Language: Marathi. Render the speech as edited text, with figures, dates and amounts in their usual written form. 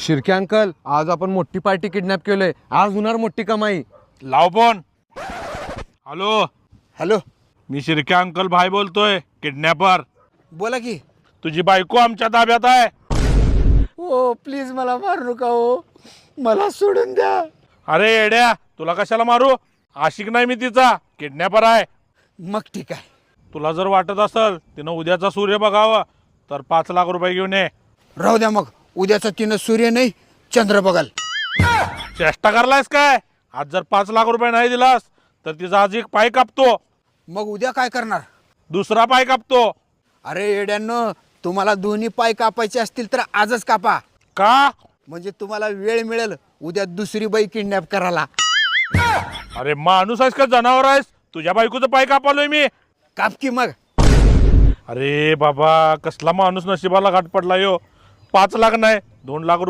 शिर्के अंकल, आज आपण मोठी पार्टी किडनॅप केलोय. आज होणार मोठी कमाई. लाव फोन. हॅलो, हॅलो, मी शिर्के अंकल भाई बोलतोय, किडनॅपर. बोला की. तुझी बायको आमच्या ताब्यात आहे. हो प्लीज मला मारू नका हो, मला सोडून द्या. अरे येड्या, तुला कशाला मारू? आशिक नाही मी तिचा, किडनॅपर आहे. मग ठीक आहे. तुला जर वाटत असेल तिनं उद्याचा सूर्य बघावा तर 5 लाख रुपये घेऊन ये. राहू द्या मग, उद्याचा तिनं सूर्य नाही चंद्र बघाल. चेष्टा करलायस काय? आज जर 5 लाख रुपये नाही दिलास तर तिचा आज एक पाय कापतो, मग उद्या काय करणार? दुसरा पाय कापतो. अरे येड्यांनो, तुम्हाला दोन्ही पाय कापायचे असतील तर आजच कापा. का? म्हणजे तुम्हाला वेळ मिळेल उद्या दुसरी बाई किडनॅप करायला. अरे माणूस आहेस का जनावर आहेस? तुझ्या बायकोचं पाय कापालोय मी. काप की मग. अरे बाबा, कसला माणूस नशिबाला घाट पडला यो. 5 लाख नाही 2 लाख